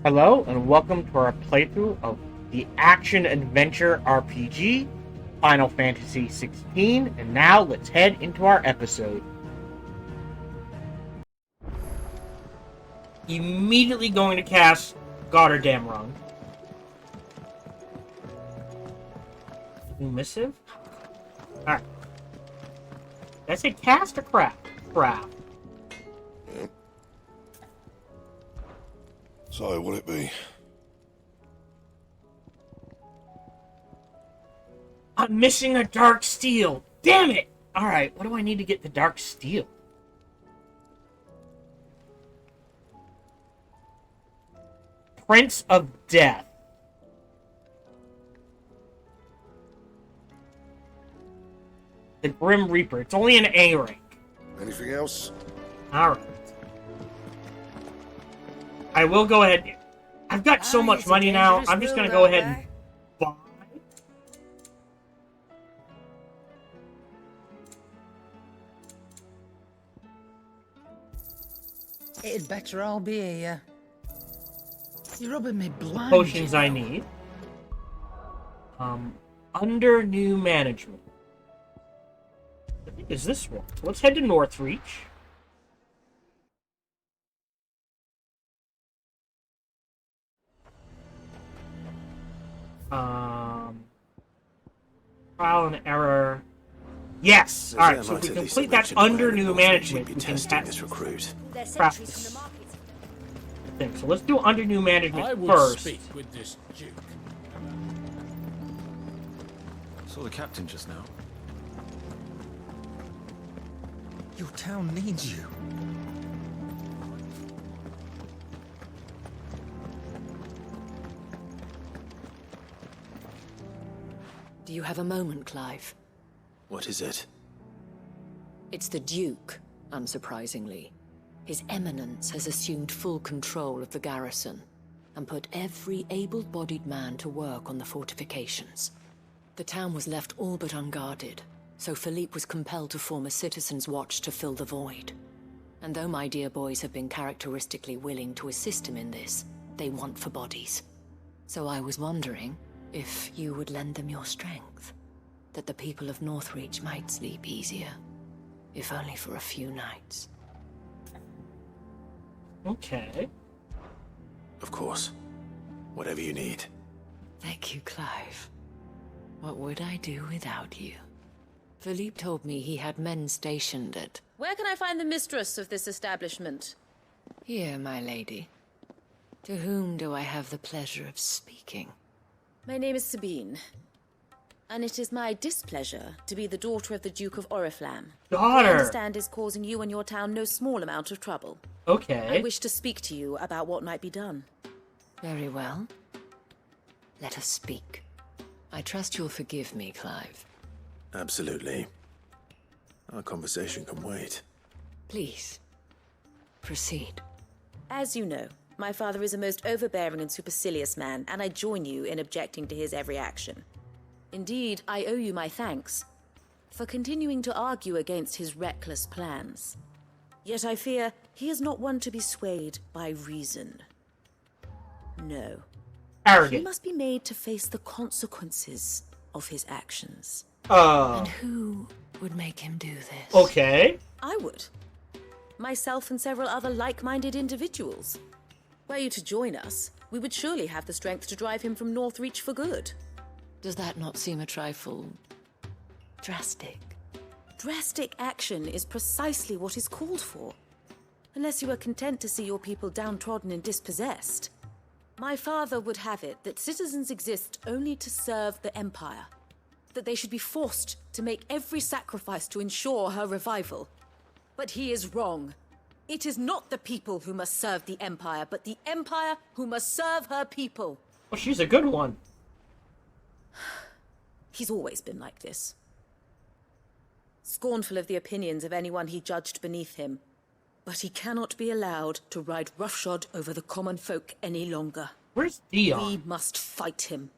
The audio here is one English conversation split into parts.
Hello, and welcome to our playthrough of the action-adventure RPG, Final Fantasy XVI, and now let's head into our episode. Immediately going to cast Goddardam Run. New missive? Alright. Did I say cast or craft? Craft. Yep. So, what'll it be? I'm missing a dark steel. Damn it! Alright, what do I need to get the dark steel? Prince of Death. The Grim Reaper. It's only an A rank. Anything else? Alright. I will go ahead. I've got so much money now, I'm just gonna go ahead and buy. It'd better all be here. You're rubbing me blind. Potions I need. Under new management. I think it's this one. Let's head to Northreach. Trial and error. Yes! Alright, so if we complete that under new management, we can this recruit. craft this thing. So let's do under new management I would first. speak with this duke. Saw the captain just now. Your town needs you. Do you have a moment, Clive? What is it? It's the Duke, unsurprisingly. His Eminence has assumed full control of the garrison and put every able-bodied man to work on the fortifications. The town was left all but unguarded, so Philippe was compelled to form a citizens' watch to fill the void. And though my dear boys have been characteristically willing to assist him in this, they want for bodies. So I was wondering if you would lend them your strength, that the people of Northreach might sleep easier, if only for a few nights. Okay. Of course. Whatever you need. Thank you, Clive. What would I do without you? Philippe told me he had men stationed at... Where can I find the mistress of this establishment? Here, my lady. To whom do I have the pleasure of speaking? My name is Sabine, and it is my displeasure to be the daughter of the Duke of Oriflamme. Daughter! I understand is causing you and your town no small amount of trouble. Okay. I wish to speak to you about what might be done. Very well. Let us speak. I trust you'll forgive me, Clive. Absolutely. Our conversation can wait. Please, proceed. As you know, my father is a most overbearing and supercilious man, and I join you in objecting to his every action. Indeed, I owe you my thanks for continuing to argue against his reckless plans. Yet I fear he is not one to be swayed by reason. No. Arrogant. He must be made to face the consequences of his actions. And who would make him do this? Okay. I would. Myself and several other like-minded individuals. Were you to join us, we would surely have the strength to drive him from Northreach for good. Does that not seem a trifle... drastic? Drastic action is precisely what is called for. Unless you are content to see your people downtrodden and dispossessed. My father would have it that citizens exist only to serve the Empire. That they should be forced to make every sacrifice to ensure her revival. But he is wrong. It is not the people who must serve the Empire, but the Empire who must serve her people. Well, she's a good one. He's always been like this. Scornful of the opinions of anyone he judged beneath him. But he cannot be allowed to ride roughshod over the common folk any longer. Where's Dion? We must fight him.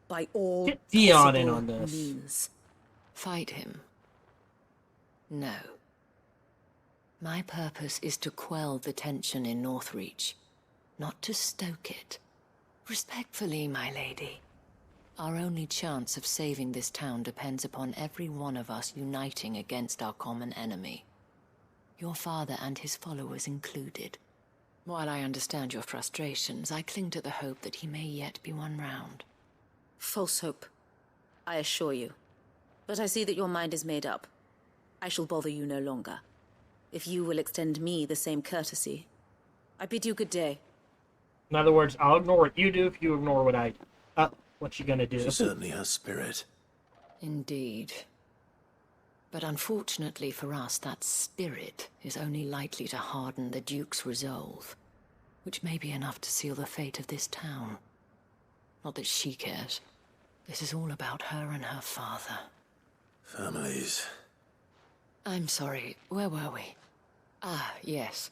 By all Get Dion in possible on this. means. Fight him? No. My purpose is to quell the tension in Northreach. not to stoke it. Respectfully, my lady. Our only chance of saving this town depends upon every one of us uniting against our common enemy. Your father and his followers included. While I understand your frustrations, I cling to the hope that he may yet be won round. False hope, I assure you. But I see that your mind is made up. I shall bother you no longer. If you will extend me the same courtesy, I bid you good day. In other words, I'll ignore what you do if you ignore what I do. What you gonna do? She certainly has spirit. Indeed. But unfortunately for us, that spirit is only likely to harden the Duke's resolve, which may be enough to seal the fate of this town. Not that she cares. This is all about her and her father. Families. I'm sorry, where were we? Ah, yes.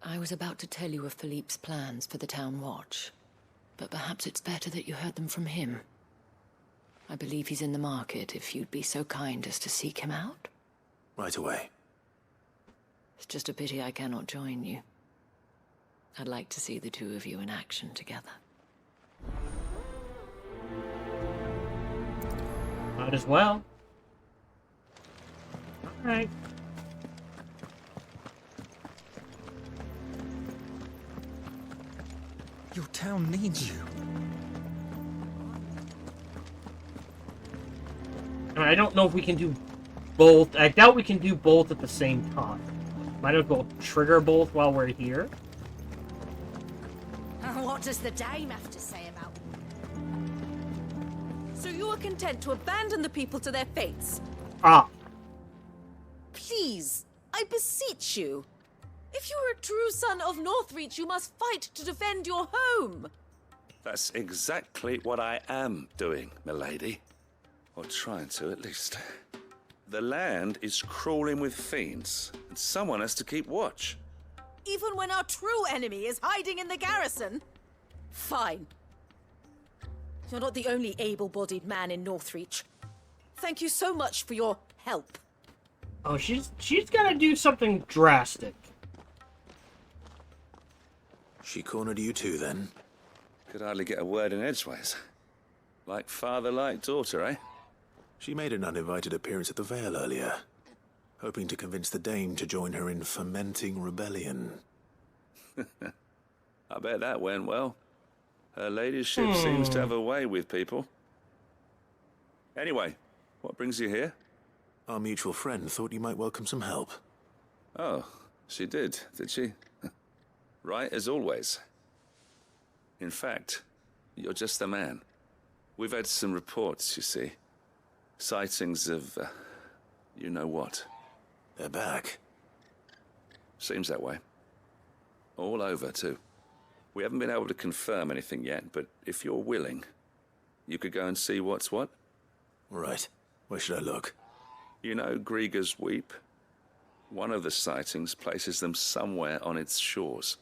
I was about to tell you of Philippe's plans for the town watch, but perhaps it's better that you heard them from him. I believe he's in the market, if you'd be so kind as to seek him out. Right away. It's just a pity I cannot join you. I'd like to see the two of you in action together. Might as well. Alright. Your town needs you. I don't know if we can do both. I doubt we can do both at the same time. Might as well trigger both while we're here. What does the dame have to say about... So you are content to abandon the people to their fates? Ah. Please, I beseech you. If you are a true son of Northreach, you must fight to defend your home. That's exactly what I am doing, milady. Or trying to, at least. The land is crawling with fiends, and someone has to keep watch. Even when our true enemy is hiding in the garrison? Fine. You're not the only able-bodied man in Northreach. Thank you so much for your help. Oh, she's gonna do something drastic. She cornered you too, then? Could hardly get a word in edgeways. Like father, like daughter, eh? She made an uninvited appearance at the Vale earlier, hoping to convince the Dame to join her in fomenting rebellion. I bet that went well. Her ladyship seems to have a way with people. Anyway, what brings you here? Our mutual friend thought you might welcome some help. Oh, she did she? Right as always. In fact, you're just the man. We've had some reports, you see. Sightings of, you know what. They're back. Seems that way. All over, too. We haven't been able to confirm anything yet, but if you're willing, you could go and see what's what. Right. Where should I look? You know Grieger's Weep? One of the sightings places them somewhere on its shores.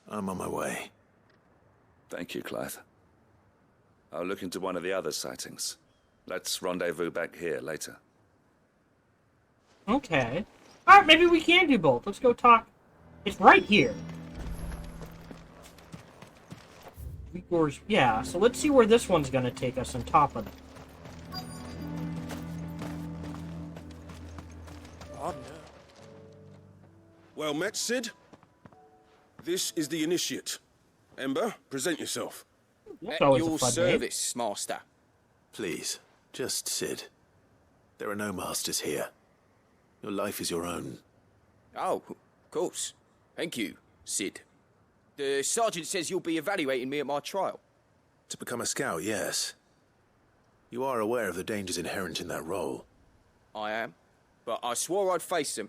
I'm on my way. Thank you, Clive. I'll look into one of the other sightings. Let's rendezvous back here later. Okay. Alright, maybe we can do both. Let's go talk. It's right here. Yeah, so let's see where this one's gonna take us on top of it. Oh, no. Well met, Sid. This is the initiate. Ember, present yourself. That's At always a your fun name. service, Master. Please, just Sid. There are no masters here. Your life is your own. Oh, of course. Thank you, Sid. The sergeant says you'll be evaluating me at my trial. To become a scout, yes. You are aware of the dangers inherent in that role. I am. But I swore I'd face them.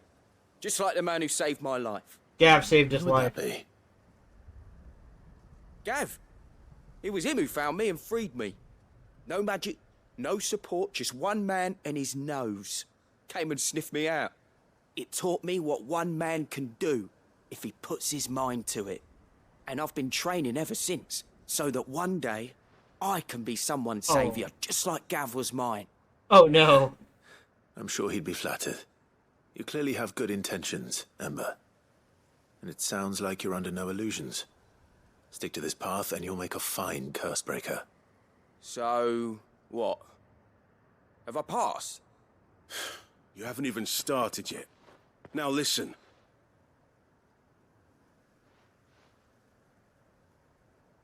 Just like the man who saved my life. Gav saved his Who would life. that be? Gav. It was him who found me and freed me. No magic, no support, just one man and his nose. Came and sniffed me out. It taught me what one man can do if he puts his mind to it. And I've been training ever since, so that one day I can be someone's saviour, just like Gav was mine. Oh no. I'm sure he'd be flattered. You clearly have good intentions, Ember. And it sounds like you're under no illusions. Stick to this path and you'll make a fine Cursebreaker. So, what? Have I passed? You haven't even started yet. Now listen.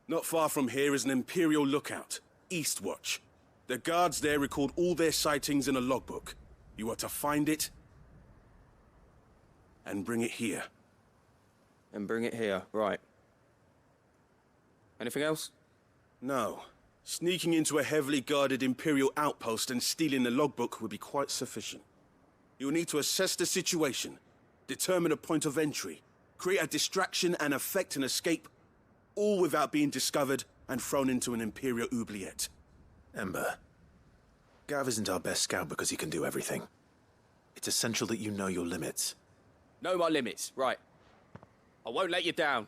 Not far from here is an Imperial lookout, Eastwatch. The guards there record all their sightings in a logbook. You are to find it and bring it here. And bring it here, right. Anything else? No. Sneaking into a heavily guarded Imperial outpost and stealing the logbook would be quite sufficient. You'll need to assess the situation, determine a point of entry, create a distraction and effect an escape, all without being discovered and thrown into an Imperial oubliette. Ember, Gav isn't our best scout because he can do everything. It's essential that you know your limits. Know my limits, right. I won't let you down.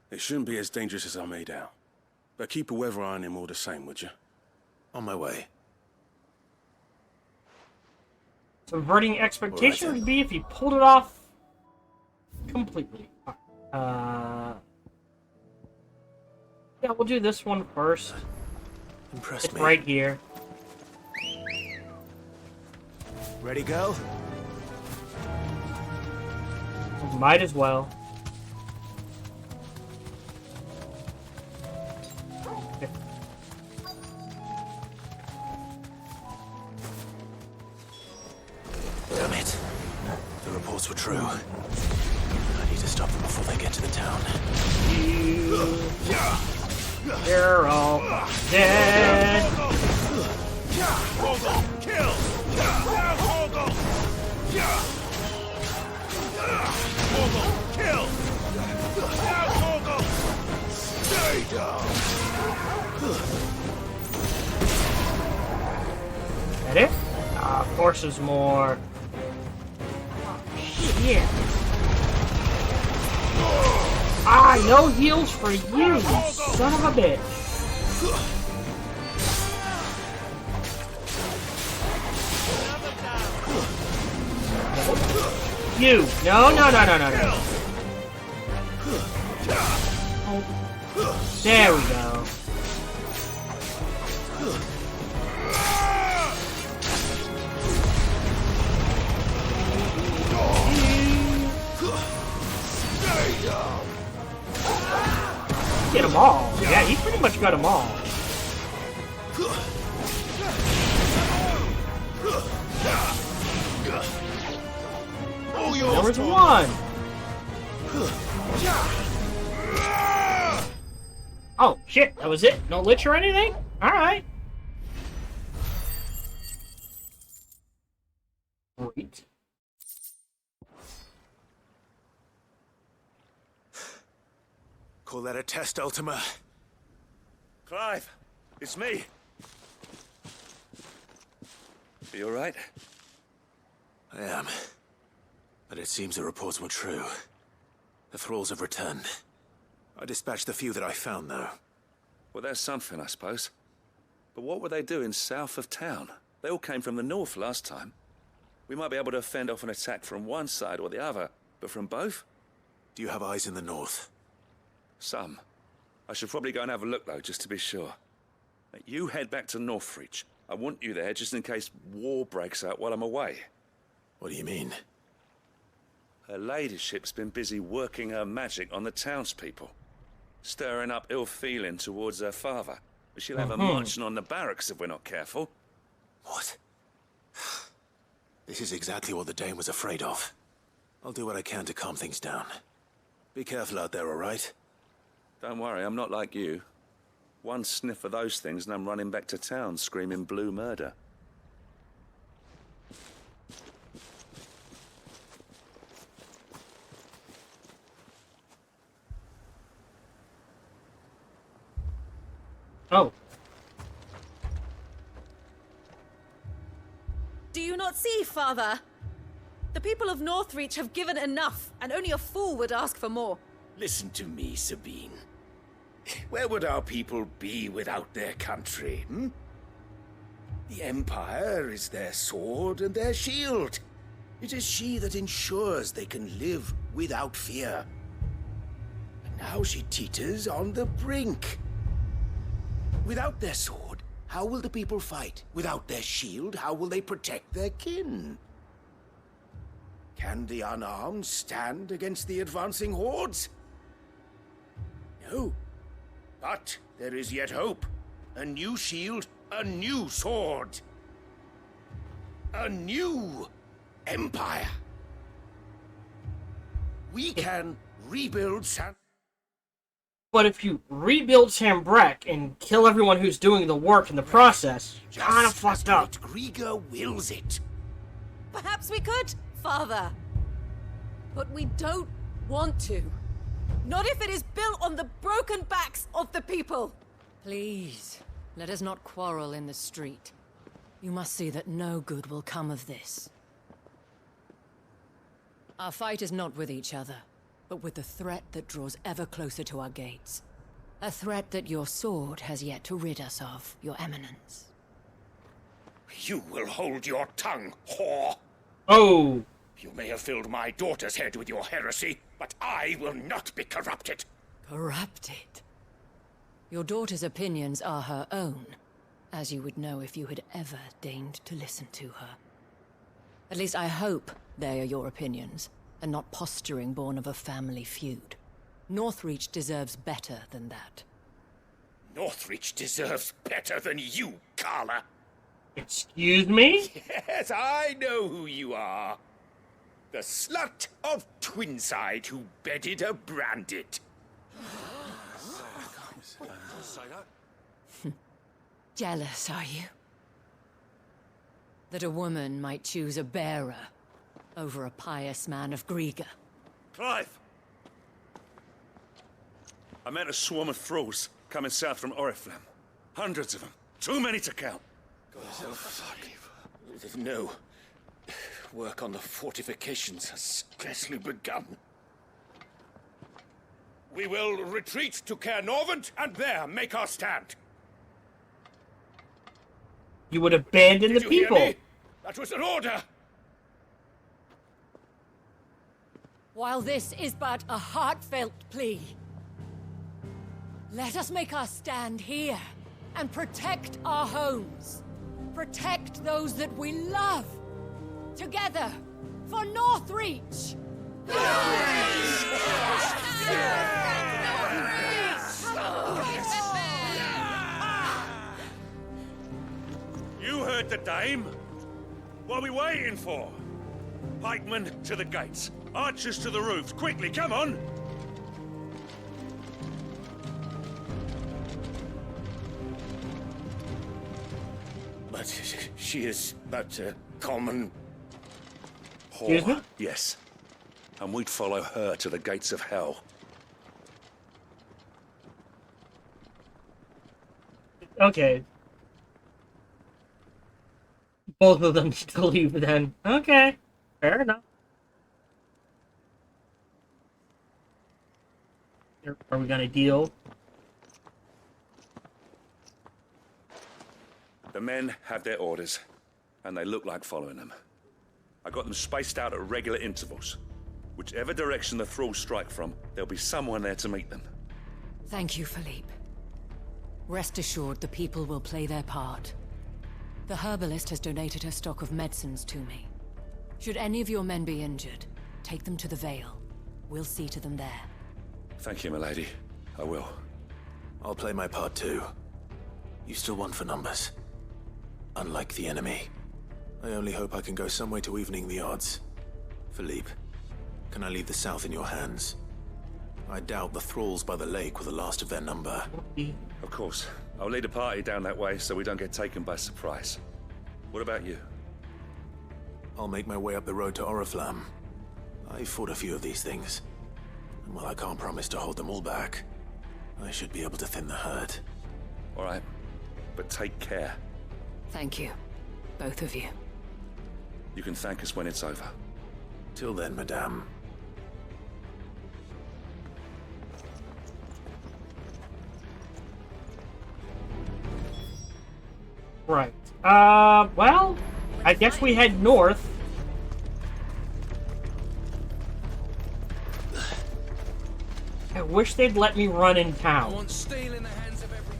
It shouldn't be as dangerous as I made out. But keep a weather eye on him all the same, would you? On my way. Subverting expectation would be if he pulled it off completely. Yeah, we'll do this one first. Impressed It's me. right here. Ready, go? Might as well. Damn it. The reports were true. I need to stop them before they get to the town. They're all dead. Kill! Kill! Stay down! That it? Of course there's more. Shit. Ah, no heals for you, you son of a bitch. You. No. Oh. There we go. Get them all. Yeah, he pretty much got them all. There was one. Oh, shit. That was it? No lich or anything? Alright. Great. Call that a test, Ultima? Clive, it's me. Are you alright? I am. But it seems the reports were true. The thralls have returned. I dispatched the few that I found, though. Well, that's something, I suppose. But what were they doing south of town? They all came from the north last time. We might be able to fend off an attack from one side or the other, but from both? Do you have eyes in the north? Some. I should probably go and have a look, though, just to be sure. You head back to Northreach. I want you there just in case war breaks out while I'm away. What do you mean? Her ladyship's been busy working her magic on the townspeople, stirring up ill feeling towards her father. But she'll have her marching on the barracks if we're not careful. What? This is exactly what the Dane was afraid of. I'll do what I can to calm things down. Be careful out there, all right? Don't worry, I'm not like you. One sniff of those things and I'm running back to town screaming blue murder. Oh. Do you not see, Father? The people of Northreach have given enough, and only a fool would ask for more. Listen to me, Sabine. Where would our people be without their country, The Empire is their sword and their shield. It is she that ensures they can live without fear. And now she teeters on the brink. Without their sword, how will the people fight? Without their shield, how will they protect their kin? Can the unarmed stand against the advancing hordes? No. But there is yet hope. A new shield, a new sword. A new empire. We can rebuild San... But if you rebuild Sambrek and kill everyone who's doing the work in the process, kind of fucked up. Grieger wills it. Perhaps we could, Father. But we don't want to. Not if it is built on the broken backs of the people. Please, let us not quarrel in the street. You must see that no good will come of this. Our fight is not with each other, but with the threat that draws ever closer to our gates. A threat that your sword has yet to rid us of, Your Eminence. You will hold your tongue, whore. Oh. You may have filled my daughter's head with your heresy, but I will not be corrupted. Corrupted? Your daughter's opinions are her own, as you would know if you had ever deigned to listen to her. At least I hope they are your opinions, and not posturing born of a family feud. Northreach deserves better than that. Northreach deserves better than you, Carla. Excuse me? Yes, I know who you are. The slut of Twinside who bedded a Branded. Jealous, are you? That a woman might choose a bearer over a pious man of Grieger. Clive! I met a swarm of thralls coming south from Oriflamme. Hundreds of them. Too many to count. Oh, fuck. No. Work on the fortifications has scarcely begun. We will retreat to Caer Norvent and there make our stand. You would abandon Did the you hear people. me? That was an order. While this is but a heartfelt plea, let us make our stand here and protect our homes. Protect those that we love. Together, for Northreach! You heard the dame. What are we waiting for? Pikemen to the gates. Archers to the roofs. Quickly, come on! But she is but a common... Excuse me? Yes. And we'd follow her to the gates of hell. Okay. Both of them need to leave then. Okay. Fair enough. Are we gonna deal? The men have their orders, and they look like following them. I got them spaced out at regular intervals. Whichever direction the thralls strike from, there'll be someone there to meet them. Thank you, Philippe. Rest assured the people will play their part. The herbalist has donated her stock of medicines to me. Should any of your men be injured, take them to the Vale. We'll see to them there. Thank you, milady. I will. I'll play my part too. You still want for numbers. Unlike the enemy. I only hope I can go some way to evening the odds. Philippe, can I leave the south in your hands? I doubt the thralls by the lake were the last of their number. Of course. I'll lead a party down that way so we don't get taken by surprise. What about you? I'll make my way up the road to Oriflamme. I fought a few of these things. And while I can't promise to hold them all back, I should be able to thin the herd. All right. But take care. Thank you, both of you. You can thank us when it's over. Till then, madame. Right. Well, I guess we head north. I wish they'd let me run in town. I want steel in the hands of every...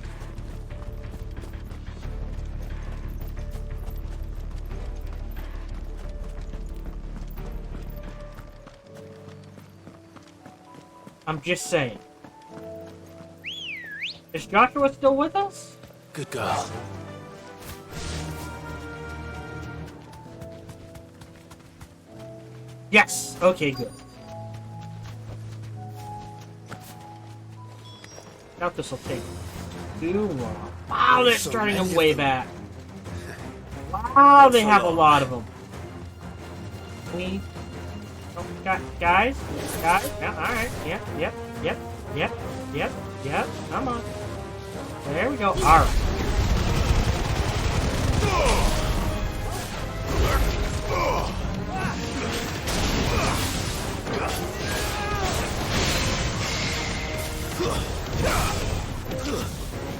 I'm just saying. Is Joshua still with us? Good girl. Yes. Okay, good. Doubt this will take too long. Wow, they're starting them way back. Wow, they have a lot of them. We... Oh, guys? Guys? Yeah, alright. Yep. Come on. There we go. Alright.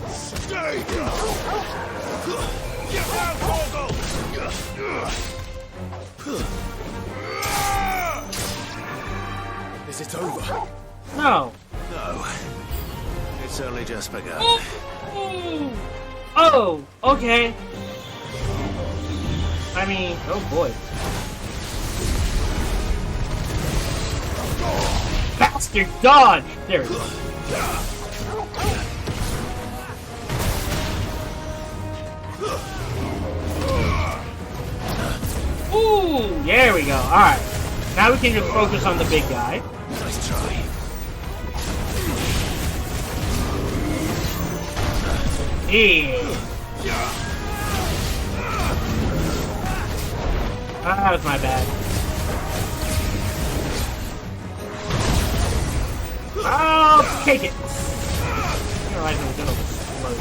Stay! Get out, Goggle! Is it over? No. No. It's only just begun. Oh, okay. I mean, oh boy. Bastard dodge! There we go. Ooh, there we go. Alright. Now we can just focus on the big guy. Nice try. Yeah. That was my bad. I'll take it. I didn't realize it was gonna explode.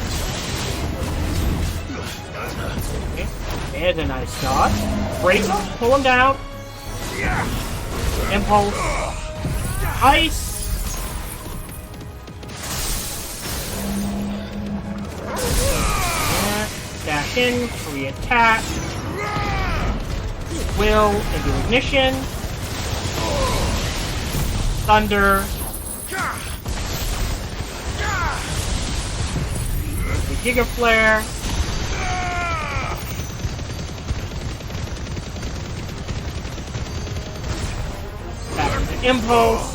Okay. There's a nice dodge. Break him, pull him down. Impulse. Ice. Dash in, free attack. Will into ignition. Thunder. The Giga Flare. Back into Impulse.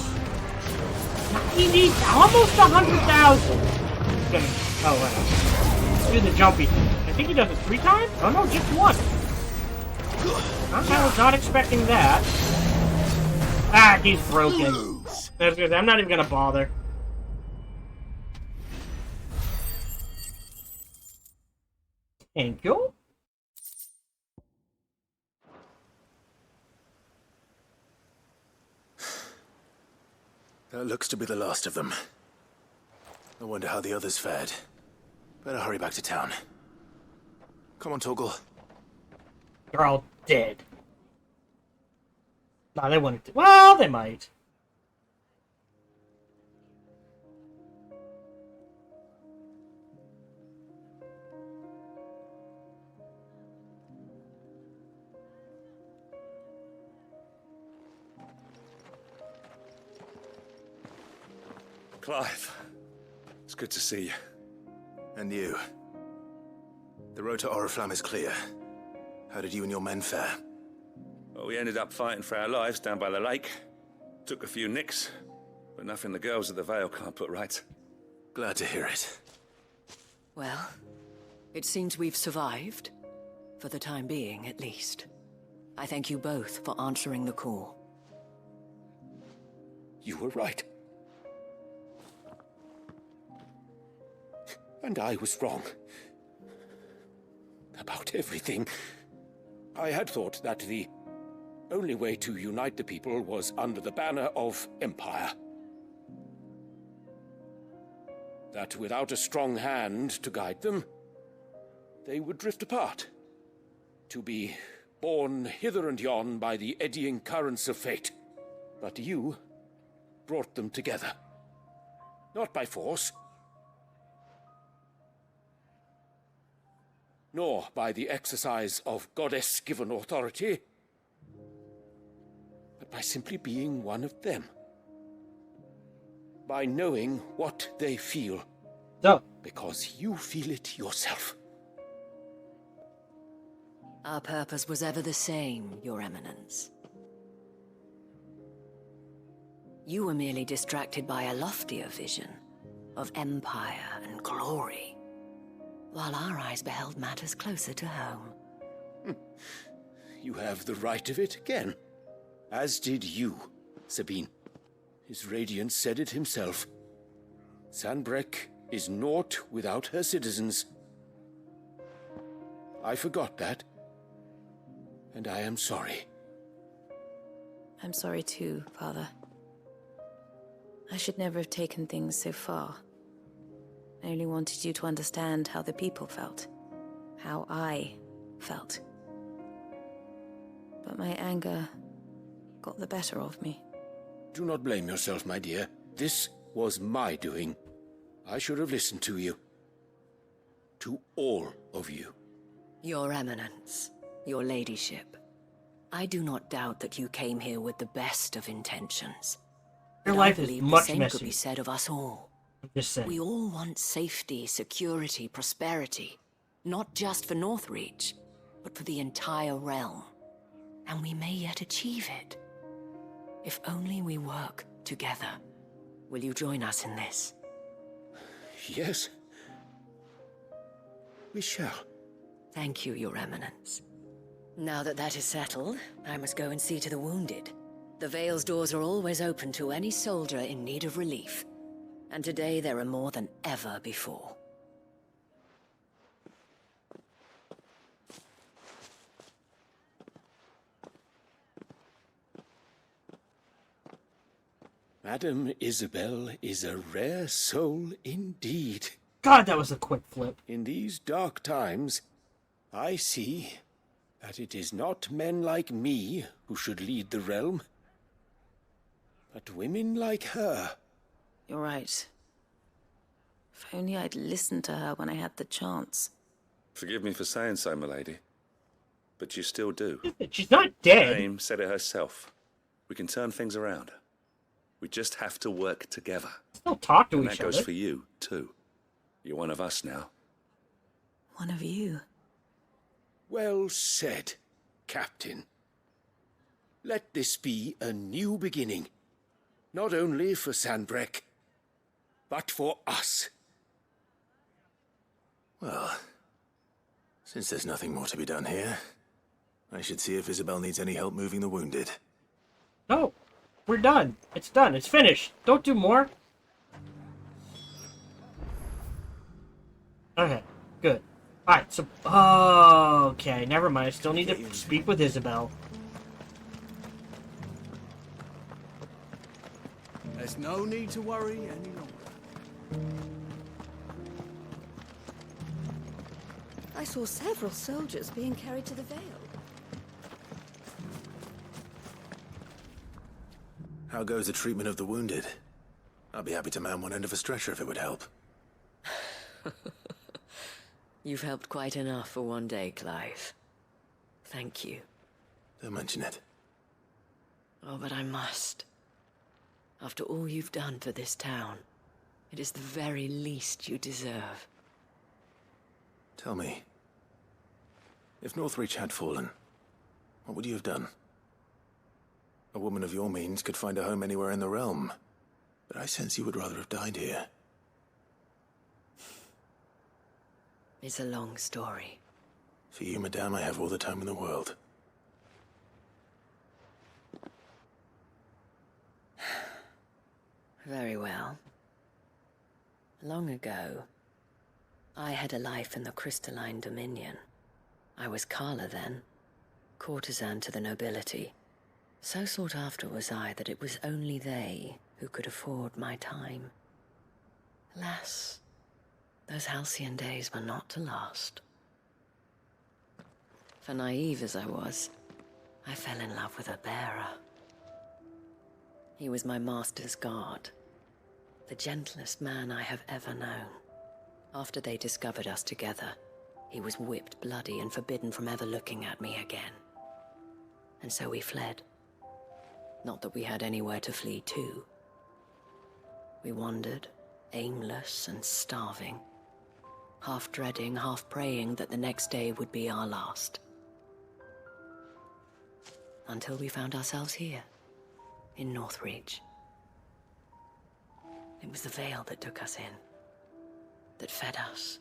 90, almost 100,000. Oh, right. Do the jumpy thing. I think he does it 3 times? Oh no, just 1. I was not expecting that. Ah, he's broken. That's good. I'm not even gonna bother. Thank you. That looks to be the last of them. I wonder how the others fared. Better hurry back to town. Come on, Torgal. They're all dead. No, they wouldn't. Well, they might. Clive, it's good to see you. And you. The road to Oriflamme is clear. How did you and your men fare? Well, we ended up fighting for our lives down by the lake. Took a few nicks, but nothing the girls at the Vale can't put right. Glad to hear it. Well, it seems we've survived. For the time being, at least. I thank you both for answering the call. You were right. And I was wrong. About everything. I had thought that the only way to unite the people was under the banner of Empire. That without a strong hand to guide them, they would drift apart. To be borne hither and yon by the eddying currents of fate. But you brought them together. Not by force, nor by the exercise of goddess-given authority, but by simply being one of them. By knowing what they feel. So, Because you feel it yourself. Our purpose was ever the same, Your Eminence. You were merely distracted by a loftier vision of empire and glory, while our eyes beheld matters closer to home. You have the right of it again. As did you, Sabine. His Radiance said it himself. Sanbreque is naught without her citizens. I forgot that. And I am sorry. I'm sorry too, Father. I should never have taken things so far. I only wanted you to understand how the people felt. How I felt. But my anger got the better of me. Do not blame yourself, my dear. This was my doing. I should have listened to you. To all of you. Your Eminence, your ladyship, I do not doubt that you came here with the best of intentions. your But life I is believe much the same could be messier. said of us all. I'm just saying. We all want safety, security, prosperity. Not just for Northreach, but for the entire realm. And we may yet achieve it. If only we work together. Will you join us in this? Yes. We shall. Thank you, Your Eminence. Now that that is settled, I must go and see to the wounded. The Vale's doors are always open to any soldier in need of relief. And today there are more than ever before. Madame Isabel is a rare soul indeed. God, that was a quick flip. In these dark times, I see that it is not men like me who should lead the realm, but women like her. You're right. If only I'd listened to her when I had the chance. Forgive me for saying so, milady, but you still do. She's not dead. Dame said it herself. We can turn things around. We just have to work together. Still talk to And each that goes other. for you, too. You're one of us now. One of you. Well said, Captain. Let this be a new beginning, not only for Sanbreque, but for us. Well, since there's nothing more to be done here, I should see if Isabel needs any help moving the wounded. No, we're done. It's done. It's finished. Don't do more. Okay, good. Alright, so... okay, never mind. I still need to speak with Isabel. There's no need to worry any longer. I saw several soldiers being carried to the Vale. How goes the treatment of the wounded? I'll be happy to man one end of a stretcher if it would help. You've helped quite enough for one day, Clive. Thank you. Don't mention it. Oh, but I must. After all you've done for this town, it is the very least you deserve. Tell me, if Northreach had fallen, what would you have done? A woman of your means could find a home anywhere in the realm, but I sense you would rather have died here. It's a long story. For you, madame, I have all the time in the world. Very well. Long ago, I had a life in the Crystalline Dominion. I was Carla then, courtesan to the nobility. So sought after was I that it was only they who could afford my time. Alas, those halcyon days were not to last. For naive as I was, I fell in love with a bearer. He was my master's guard, the gentlest man I have ever known. After they discovered us together, He was whipped bloody and forbidden from ever looking at me again. And so we fled. Not that we had anywhere to flee to. We wandered, aimless and starving, half dreading, half praying that the next day would be our last. Until we found ourselves here, in Northreach. It was the Veil that took us in, that fed us,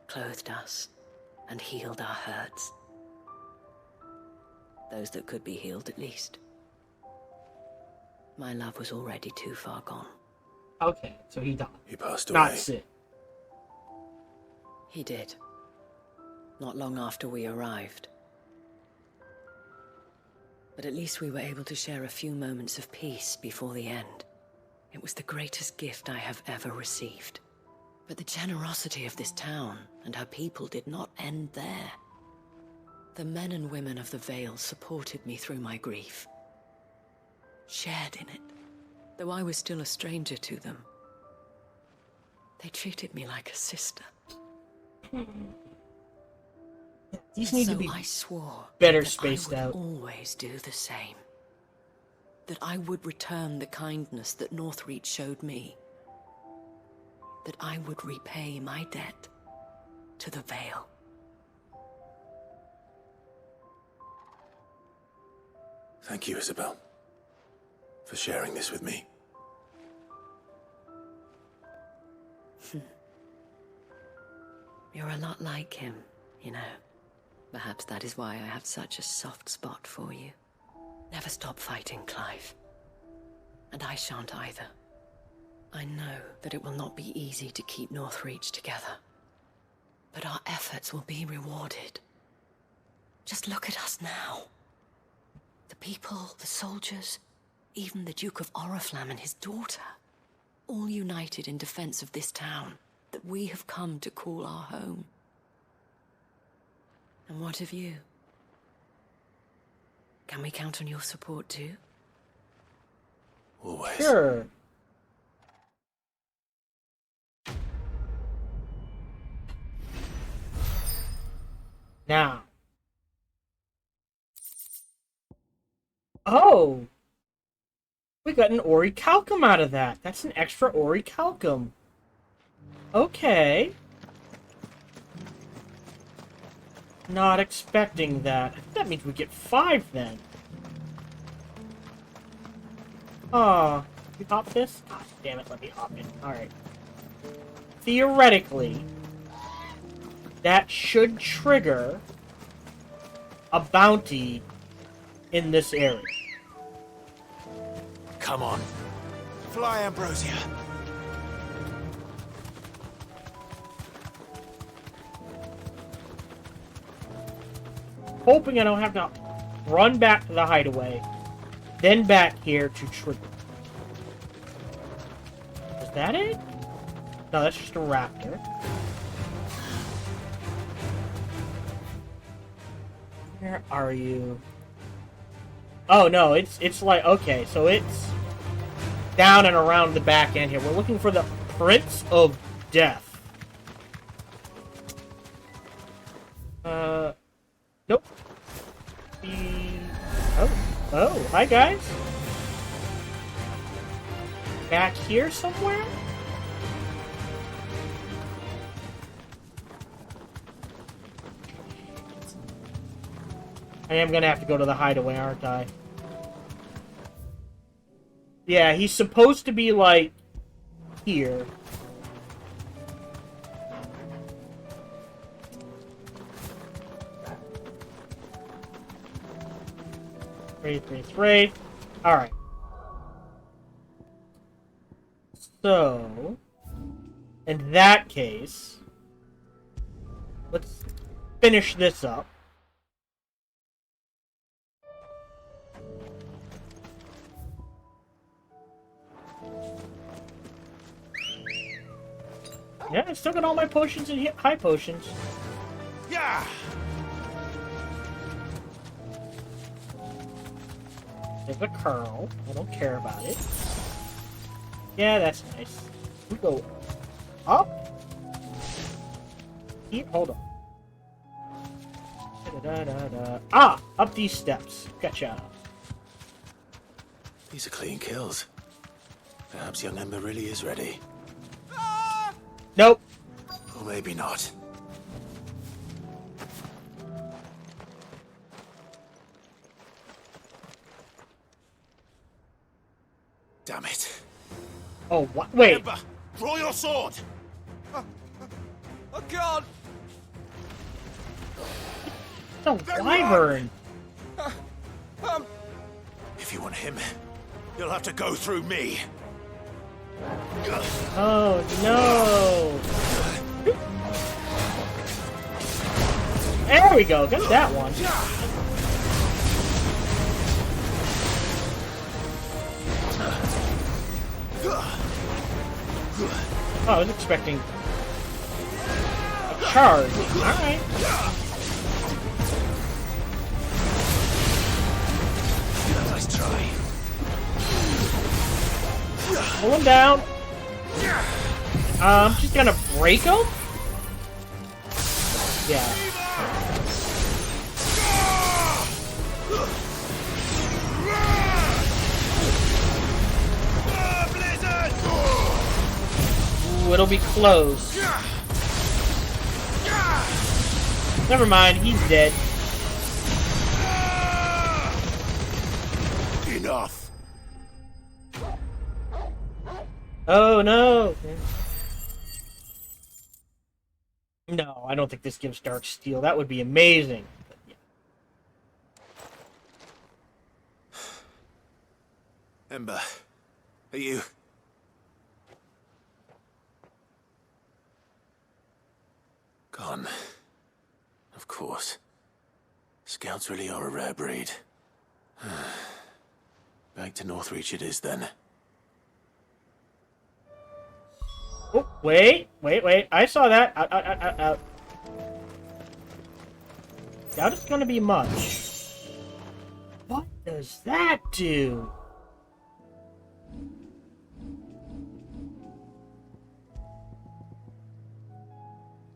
clothed us, and healed our hurts. Those that could be healed, at least. My love was already too far gone. Okay, so he died. He passed away. Not sick. He did. Not long after we arrived. But at least we were able to share a few moments of peace before the end. It was the greatest gift I have ever received. But the generosity of this town and her people did not end there. The men and women of the Vale supported me through my grief. Shared in it, though I was still a stranger to them. They treated me like a sister. These need to So be I swore better that spaced I would out. always do the same. That I would return the kindness that Northreach showed me. That I would repay my debt to the Vale. Thank you, Isabel, for sharing this with me. You're a lot like him, you know. Perhaps that is why I have such a soft spot for you. Never stop fighting, Clive. And I shan't either. I know that it will not be easy to keep Northreach together. But our efforts will be rewarded. Just look at us now. The people, the soldiers, even the Duke of Oriflamme and his daughter. All united in defense of this town that we have come to call our home. And what of you? Can we count on your support too? Always. Sure. Now. Oh! We got an orichalcum out of that. That's an extra orichalcum. Okay. Not expecting that. That means we get 5 then. Oh, you hop this? God damn it, let me hop it. Alright. Theoretically, that should trigger a bounty in this area. Come on. Fly, Ambrosia. Hoping I don't have to run back to the hideaway, then back here to trigger. Is that it? No, that's just a raptor. Where are you? Oh no, it's like, okay, so it's down and around the back end here. We're looking for the Prince of Death. Nope. Oh, hi guys. Back here somewhere? I am gonna have to go to the hideaway, aren't I? Yeah, he's supposed to be, like, here. Three. Alright. So, in that case, let's finish this up. Yeah, I still got all my potions and high potions. Yeah. There's a curl. I don't care about it. Yeah, that's nice. We go up. Here, hold on. Ah! Up these steps. Gotcha. These are clean kills. Perhaps young Ember really is ready. Nope. Or maybe not. Damn it. Oh, what? Wait. Ember, draw your sword! I can't! No, Wyvern. If you want him, you'll have to go through me. Oh, no. There we go. Got that one. Oh, I was expecting a charge. Alright. Nice try. Pull him down. Just gonna break him? Yeah. Ooh, it'll be close. Never mind, he's dead. Enough! Oh no! No, I don't think this gives Dark Steel. That would be amazing. But, yeah. Ember, are you... Gone. Of course. Scouts really are a rare breed. Back to Northreach it is, then. Oh, wait. I saw that. Out. Doubt it's gonna be much. What does that do?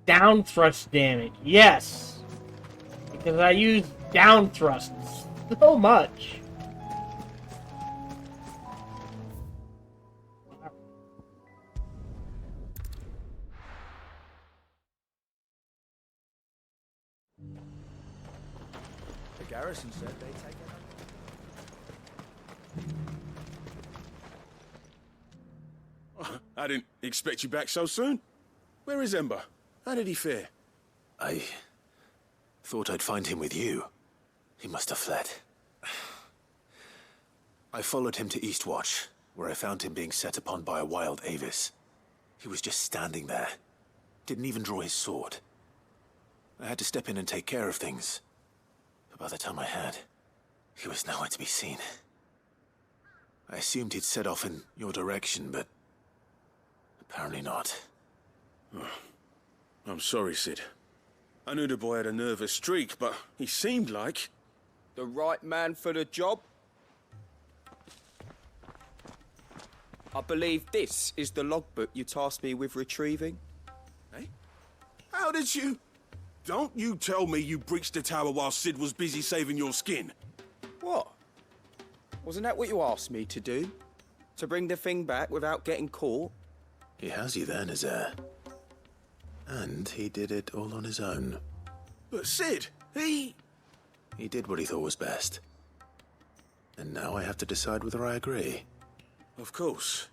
Down thrust damage. Yes. Because I use down thrust so much. The garrison said they take it. I didn't expect you back so soon. Where is Ember? How did he fare? I thought I'd find him with you. He must have fled. I followed him to Eastwatch, where I found him being set upon by a wild Avis. He was just standing there. Didn't even draw his sword. I had to step in and take care of things. But by the time I had, he was nowhere to be seen. I assumed he'd set off in your direction, but apparently not. I'm sorry, Sid. I knew the boy had a nervous streak, but he seemed like... The right man for the job? I believe this is the logbook you tasked me with retrieving. Eh? How did you... Don't you tell me you breached the tower while Sid was busy saving your skin. What? Wasn't that what you asked me to do? To bring the thing back without getting caught? He has you there, Nazaire. And he did it all on his own. But Sid, he did what he thought was best. And now I have to decide whether I agree. Of course.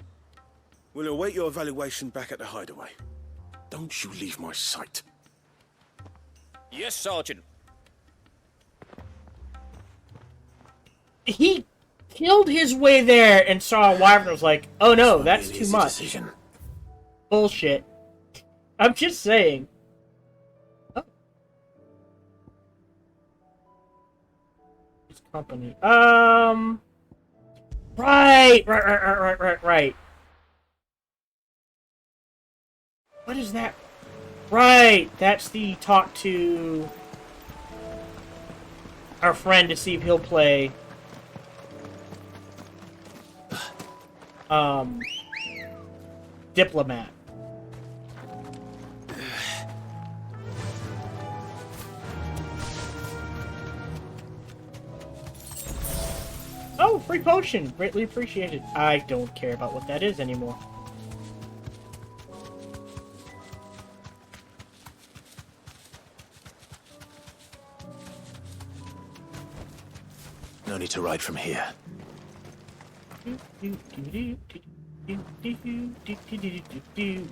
We'll await your evaluation back at the hideaway. Don't you leave my sight. Yes, Sergeant. He killed his way there and saw a wyvern and was like, oh no, that's An too easy much. decision. Bullshit. I'm just saying. Oh. His company. Right. What is that? Right, that's the talk to our friend to see if he'll play Diplomat. free potion! Greatly appreciated. I don't care about what that is anymore. No need to ride from here.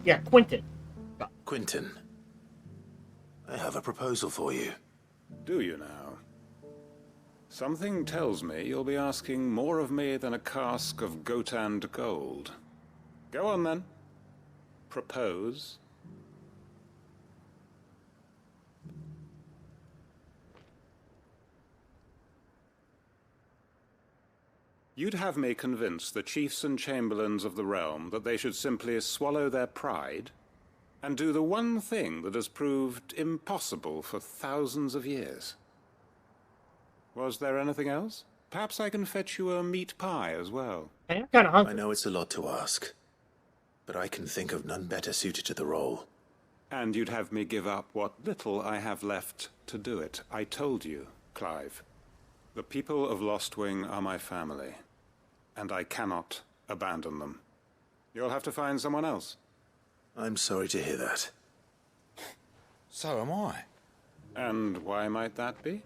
Yeah, Quentin. Quentin, I have a proposal for you. Do you now? Something tells me you'll be asking more of me than a cask of Gotand gold. Go on then. Propose. You'd have me convince the chiefs and chamberlains of the realm that they should simply swallow their pride and do the one thing that has proved impossible for thousands of years. Was there anything else? Perhaps I can fetch you a meat pie as well. I'm kind of hungry. I know it's a lot to ask, but I can think of none better suited to the role. And you'd have me give up what little I have left to do it. I told you, Clive. The people of Lostwing are my family, and I cannot abandon them. You'll have to find someone else. I'm sorry to hear that. So am I. And why might that be?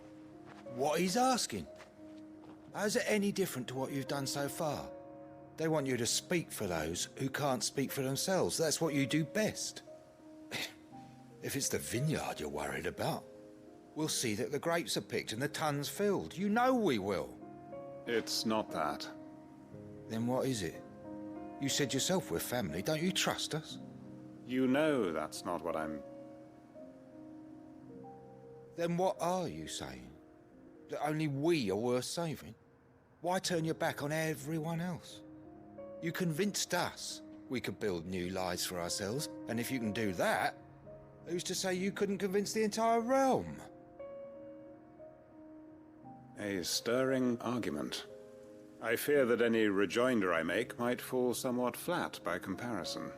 What he's asking. How's it any different to what you've done so far? They want you to speak for those who can't speak for themselves. That's what you do best. If it's the vineyard you're worried about, we'll see that the grapes are picked and the tons filled. You know we will. It's not that. Then what is it? You said yourself we're family. Don't you trust us? You know that's not what I'm... Then what are you saying? That only we are worth saving? Why turn your back on everyone else? You convinced us we could build new lives for ourselves, and if you can do that, who's to say you couldn't convince the entire realm? A stirring argument. I fear that any rejoinder I make might fall somewhat flat by comparison.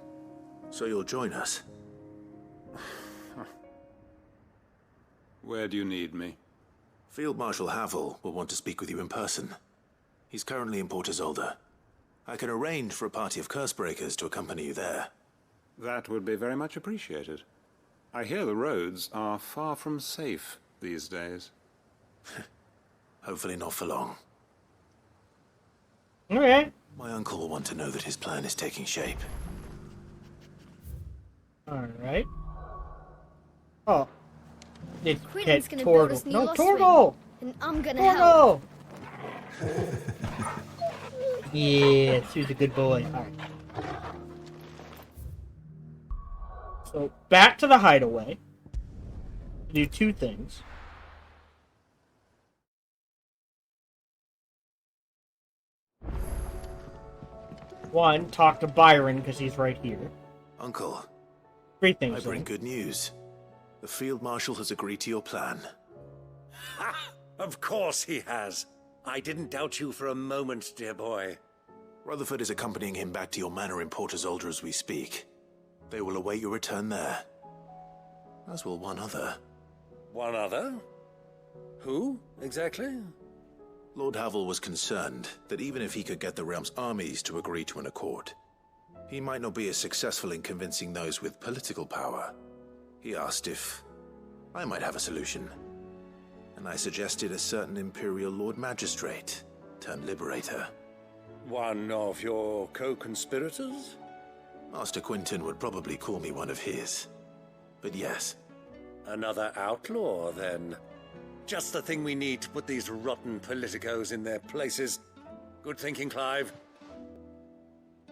So you'll join us? Where do you need me? Field Marshal Havel will want to speak with you in person. He's currently in Port Isolde. I can arrange for a party of Cursebreakers to accompany you there. That would be very much appreciated. I hear the roads are far from safe these days. Hopefully not for long. Alright. My uncle will want to know that his plan is taking shape. Alright. Oh. It's Quentin's Pet gonna build us Tortle. new No, Lost Ring, Tortle! and I'm gonna help. Tortle! Yes, he's a good boy. Alright. So, back to the hideaway. Do two things. One, talk to Byron, because he's right here. Uncle, Three I things. bring good news. The Field Marshal has agreed to your plan. Ha! Of course he has. I didn't doubt you for a moment, dear boy. Rutherford is accompanying him back to your manor in Port Isolde as we speak. They will await your return there. As will one other. One other? Who, exactly? Lord Havel was concerned that even if he could get the realm's armies to agree to an accord, he might not be as successful in convincing those with political power. He asked if I might have a solution, and I suggested a certain Imperial Lord Magistrate turned Liberator. One of your co-conspirators? Master Quentin would probably call me one of his, but yes. Another outlaw, then. Just the thing we need to put these rotten politicos in their places. Good thinking, Clive.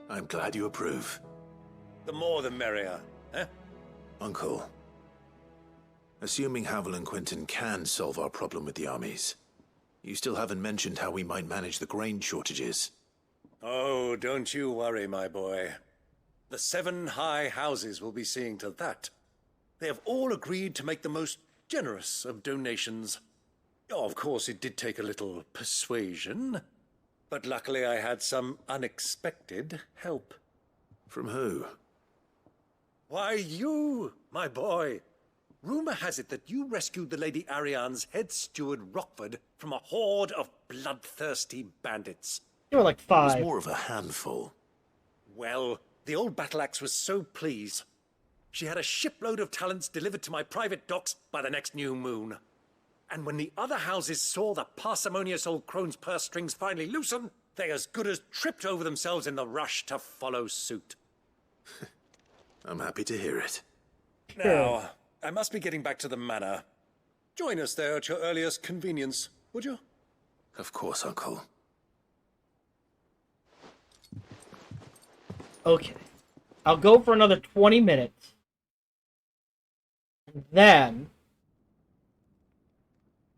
I'm glad you approve. The more the merrier, eh? Uncle, assuming Havel and Quentin can solve our problem with the armies, you still haven't mentioned how we might manage the grain shortages. Oh, don't you worry, my boy. The 7 high houses will be seeing to that. They have all agreed to make the most generous of donations. Oh, of course, it did take a little persuasion, but luckily I had some unexpected help. From who? Why, you, my boy. rumor has it that you rescued the Lady Ariane's head steward Rockford from a horde of bloodthirsty bandits. You were like It was 5. more of a handful. Well, the old battle axe was so pleased. She had a shipload of talents delivered to my private docks by the next new moon. And when the other houses saw the parsimonious old crone's purse strings finally loosen, they as good as tripped over themselves in the rush to follow suit. I'm happy to hear it. Now, I must be getting back to the manor. Join us there at your earliest convenience, would you? Of course, Uncle. Okay. I'll go for another 20 minutes. And then...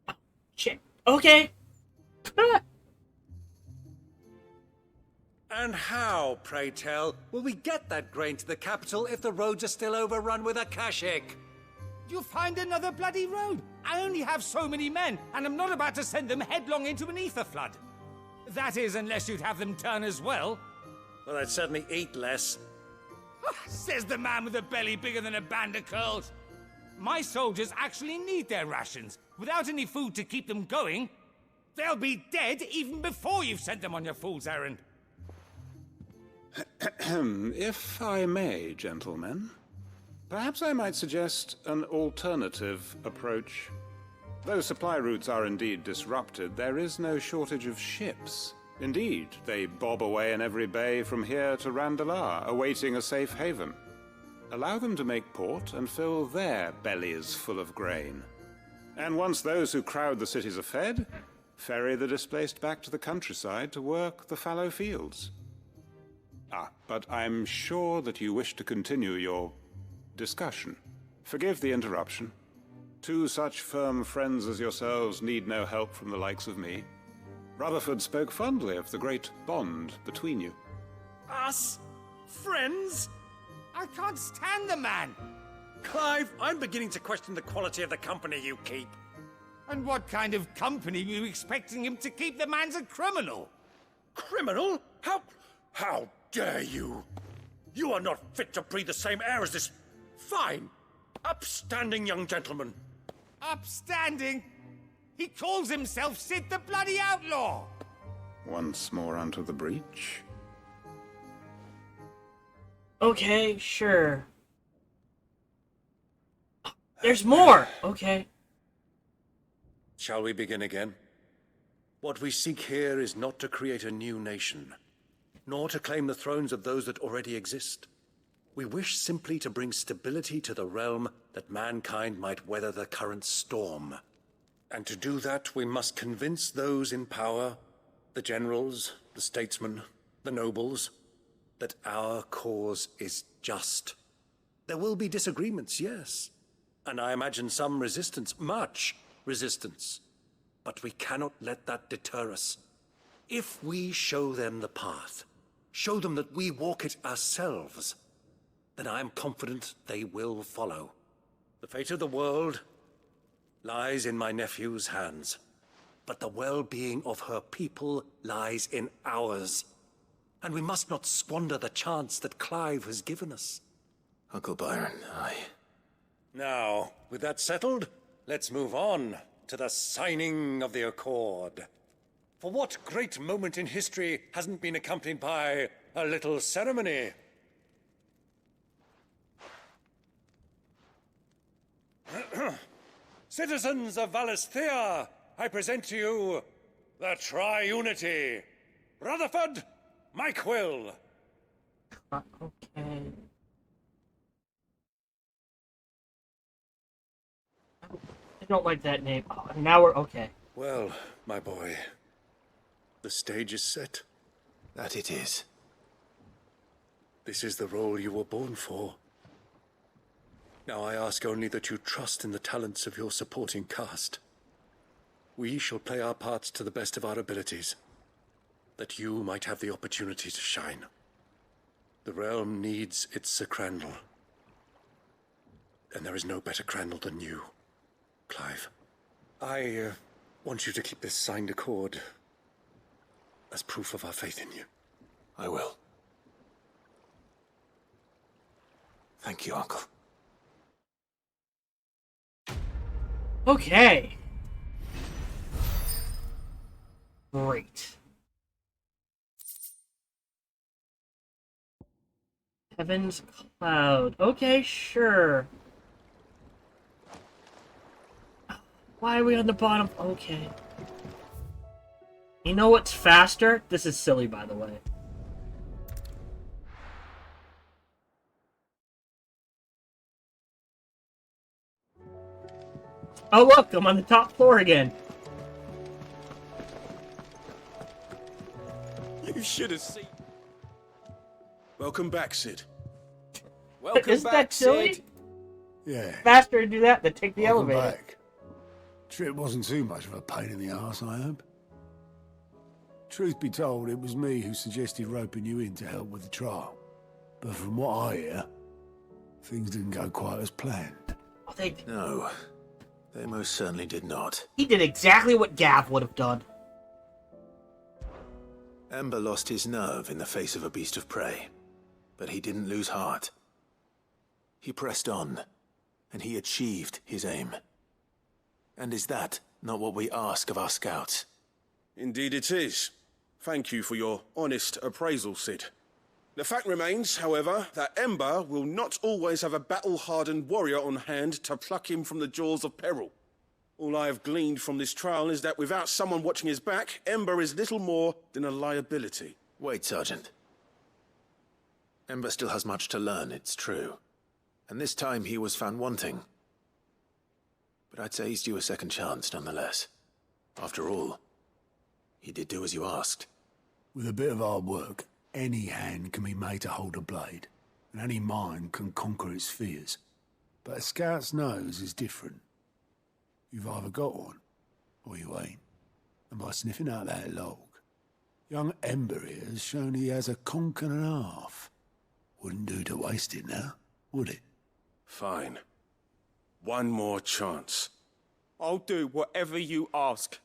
Oh, shit. Okay. And how, pray tell, will we get that grain to the capital if the roads are still overrun with Akashic? You'll find another bloody road. I only have so many men, and I'm not about to send them headlong into an ether flood. That is, unless you'd have them turn as well. Well, I'd certainly eat less. Says the man with a belly bigger than a band of curls. My soldiers actually need their rations. Without any food to keep them going, they'll be dead even before you've sent them on your fool's errand. If I may, gentlemen, perhaps I might suggest an alternative approach. Though supply routes are indeed disrupted, there is no shortage of ships. Indeed, they bob away in every bay from here to Randalar, awaiting a safe haven. Allow them to make port and fill their bellies full of grain. And once those who crowd the cities are fed, ferry the displaced back to the countryside to work the fallow fields. But I'm sure that you wish to continue your discussion. Forgive the interruption. Two such firm friends as yourselves need no help from the likes of me. Rutherford spoke fondly of the great bond between you. Us? Friends? I can't stand the man. Clive, I'm beginning to question the quality of the company you keep. And what kind of company are you expecting him to keep? The man's a criminal. Criminal? How dare you? You are not fit to breathe the same air as this fine, upstanding young gentleman. Upstanding? He calls himself Sid the bloody outlaw. Once more onto the breach. Okay, sure. There's more! Okay. Shall we begin again? What we seek here is not to create a new nation, nor to claim the thrones of those that already exist. We wish simply to bring stability to the realm that mankind might weather the current storm. And to do that, we must convince those in power, the generals, the statesmen, the nobles, that our cause is just. There will be disagreements, yes. And I imagine some resistance, much resistance. But we cannot let that deter us. If we show them the path, show them that we walk it ourselves, then I am confident they will follow. The fate of the world lies in my nephew's hands, but the well-being of her people lies in ours. And we must not squander the chance that Clive has given us. Uncle Byron, Now, with that settled, let's move on to the signing of the Accord. For what great moment in history hasn't been accompanied by a little ceremony? Citizens of Valisthea, I present to you the Tri-Unity. Rutherford, Mike Will. Okay. I don't like that name. Oh, now we're okay. Well, my boy, the stage is set. That it is. This is the role you were born for. Now I ask only that you trust in the talents of your supporting cast. We shall play our parts to the best of our abilities, that you might have the opportunity to shine. The realm needs its Sir Crandall, and there is no better Crandall than you, Clive. I want you to keep this signed accord as proof of our faith in you. I will. Thank you, Uncle. Okay. Great. Heaven's Cloud. Okay, sure. Why are we on the bottom? Okay. You know what's faster? This is silly, by the way. Oh look, I'm on the top floor again. You should have seen. Welcome back, Sid. Welcome Isn't back, that silly? Sid. Yeah. Faster to do that than take the Welcome elevator. back. Trip wasn't too much of a pain in the arse, I hope. Truth be told, it was me who suggested roping you in to help with the trial. But from what I hear, things didn't go quite as planned. Oh, No, they most certainly did not. He did exactly what Gav would have done. Ember lost his nerve in the face of a beast of prey, but he didn't lose heart. He pressed on, and he achieved his aim. And is that not what we ask of our scouts? Indeed it is. Thank you for your honest appraisal, Sid. The fact remains, however, that Ember will not always have a battle-hardened warrior on hand to pluck him from the jaws of peril. All I have gleaned from this trial is that without someone watching his back, Ember is little more than a liability. Wait, Sergeant. Ember still has much to learn, it's true. And this time he was found wanting. But I'd say he's due a second chance, nonetheless. After all, he did do as you asked. With a bit of hard work, any hand can be made to hold a blade, and any mind can conquer its fears. But a scout's nose is different. You've either got one, or you ain't. And by sniffing out that log, young Ember here has shown he has a conk and a half. Wouldn't do to waste it now, would it? Fine. One more chance. I'll do whatever you ask.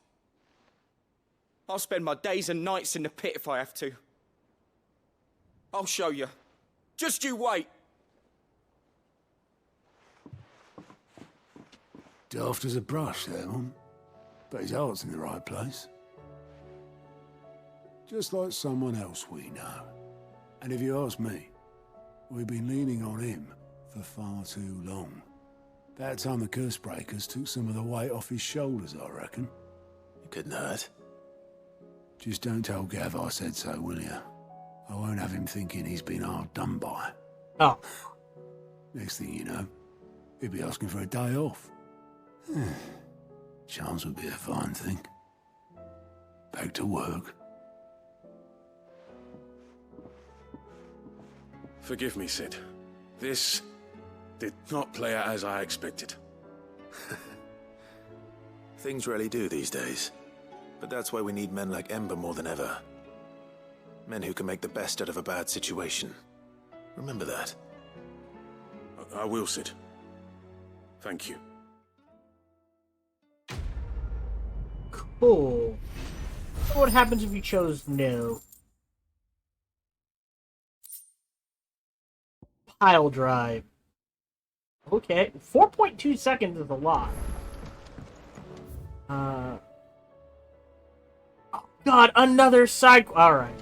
I'll spend my days and nights in the pit if I have to. I'll show you. Just you wait. Daft as a brush, that one. But his heart's in the right place. Just like someone else we know. And if you ask me, we've been leaning on him for far too long. That time the curse breakers took some of the weight off his shoulders, I reckon. It couldn't hurt. Just don't tell Gav I said so, will you? I won't have him thinking he's been hard done by. Oh. Next thing you know, he'll be asking for a day off. Chance would be a fine thing. Back to work. Forgive me, Sid. This did not play out as I expected. Things really do these days. But that's why we need men like Ember more than ever. Men who can make the best out of a bad situation. Remember that. I will, Sid. Thank you. Cool. So what happens if you chose no? Pile drive. Okay, 4.2 seconds is a lot. Oh God, another side. All right.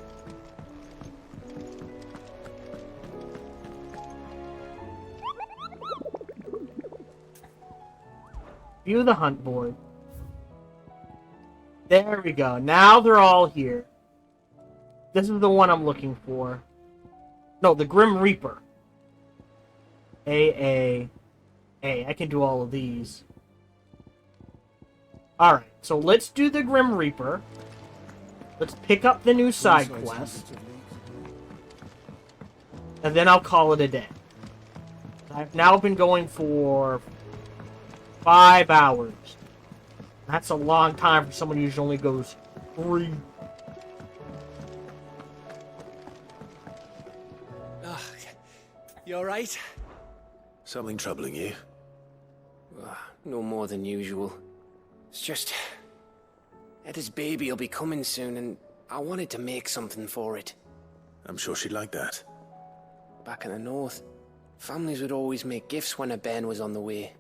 View the hunt board. There we go. Now they're all here. This is the one I'm looking for. No, the Grim Reaper. A. I can do all of these. Alright, so let's do the Grim Reaper. Let's pick up the new side quest. And then I'll call it a day. I've now been going for 5 hours. That's a long time for someone who usually only goes 3. You alright? Something troubling you? No more than usual. It's just... Etta's baby will be coming soon, and I wanted to make something for it. I'm sure she'd like that. Back in the north, families would always make gifts when a bairn was on the way.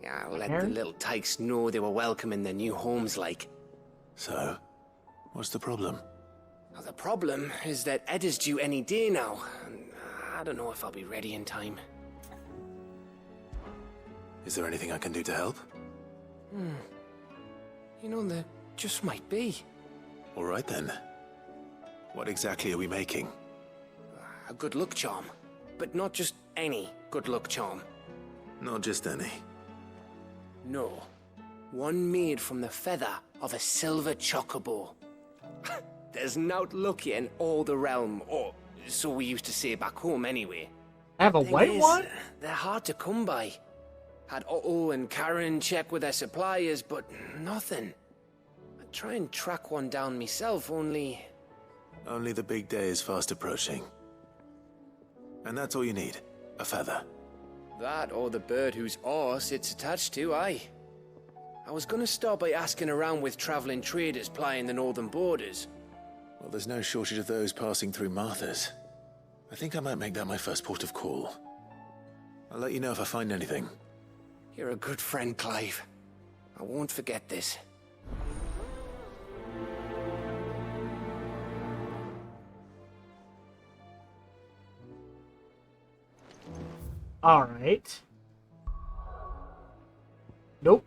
Yeah, let the little tykes know they were welcome in their new homes, like. So, what's the problem? Well, the problem is that Ed is due any day now, and I don't know if I'll be ready in time. Is there anything I can do to help? You know, there just might be. All right then. What exactly are we making? A good luck charm. But not just any good luck charm. Not just any. No. One made from the feather of a silver chocobo. There's naught lucky in all the realm, or so we used to say back home anyway. I have a Thing white is, one? They're hard to come by. Had Otto and Karen check with their suppliers, but nothing. I'd try and track one down myself, only... Only the big day is fast approaching. And that's all you need, a feather. That or the bird whose horse it's attached to, aye. I was gonna start by asking around with traveling traders plying the northern borders. Well, there's no shortage of those passing through Martha's. I think I might make that my first port of call. I'll let you know if I find anything. You're a good friend, Clive. I won't forget this. Alright. Nope.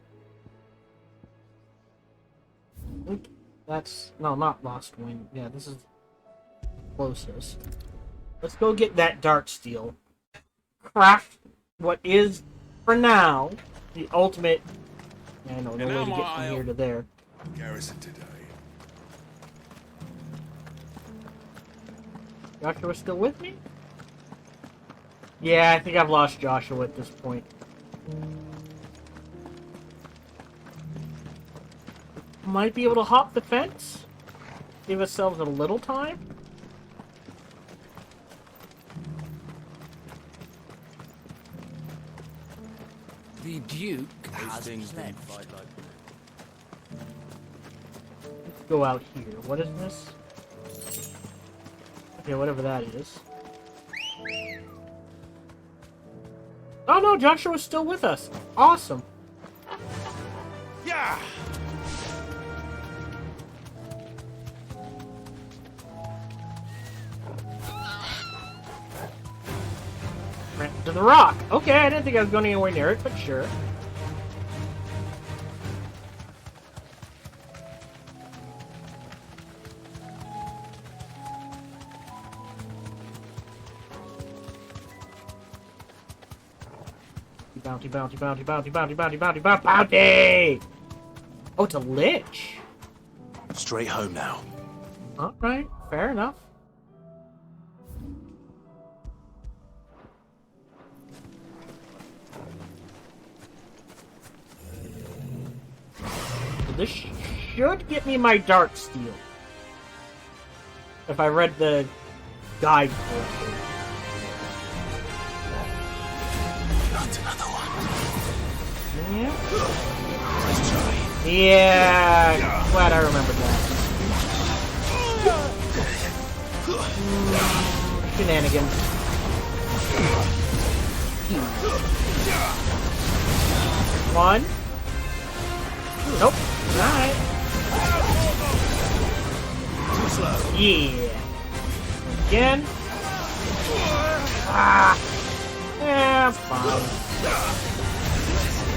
That's... No, not Lost Wing. Yeah, this is closest. Let's go get that Dark Steel. Craft what is, for now, the ultimate... I know, no way to get from here to there. Garrison today. Joshua still with me? Yeah, I think I've lost Joshua at this point. Might be able to hop the fence. Give ourselves a little time. The Duke has fled. Let's go out here. What is this? Okay, whatever that is. Oh no, Joshua's still with us. Awesome. Yeah. Ran to the rock. Okay, I didn't think I was going anywhere near it, but sure. Bounty, bounty, bounty, bounty, bounty, bounty, bounty, bounty, bounty! Oh, it's a lich. Straight home now. Alright, fair enough. So this should get me my Dark Steel. If I read the guide correctly. Another one. Yeah. Let's try. Yeah. Glad I remembered that. Shenanigans. One. Nope. Alright. Too slow. Yeah. Again. Ah. Yeah, fine.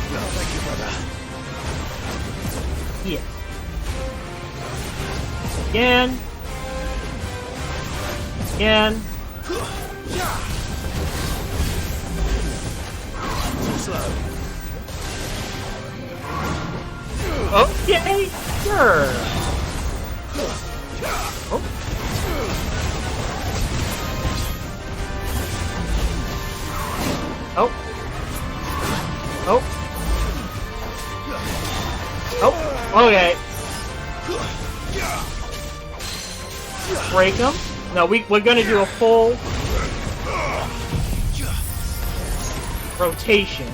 Thank you, brother. Yeah. Again. Again. Too slow. Okay, sure. Oh. Oh. Oh. Oh. Okay. Break them. No, we're gonna do a full rotation.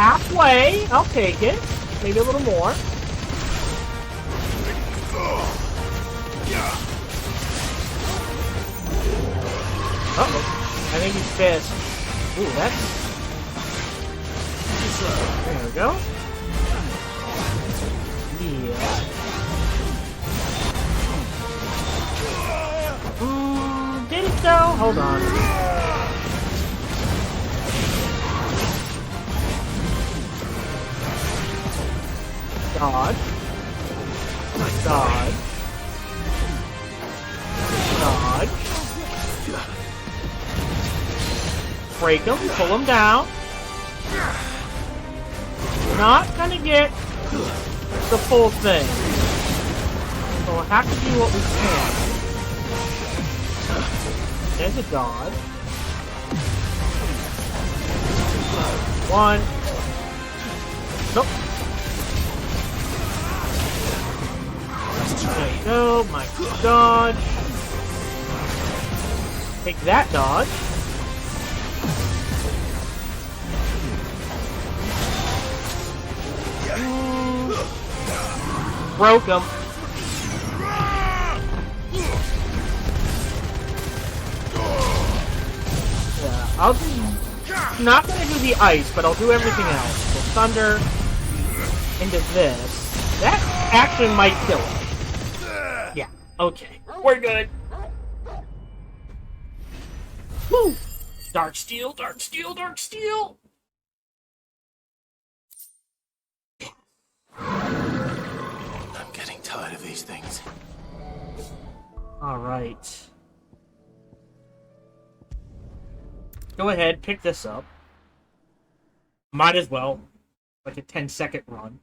halfway. I'll take it. Maybe a little more. Uh-oh. I think he's pissed. Ooh, that's... There we go. Yeah. Did it though? Hold on. Dodge. Dodge. Dodge. Break him, pull him down. Not gonna get the full thing. So we'll have to do what we can. There's a dodge. One. Nope. There you go, my dodge. Take that dodge. Broke him. Yeah, I'll do... Not gonna do the ice, but I'll do everything else. So thunder into this. That actually might kill it. Yeah, okay. We're good. Woo! Dark steel, dark steel, dark steel! I'm getting tired of these things. Alright. Go ahead, pick this up. Might as well. Like a 10-second run.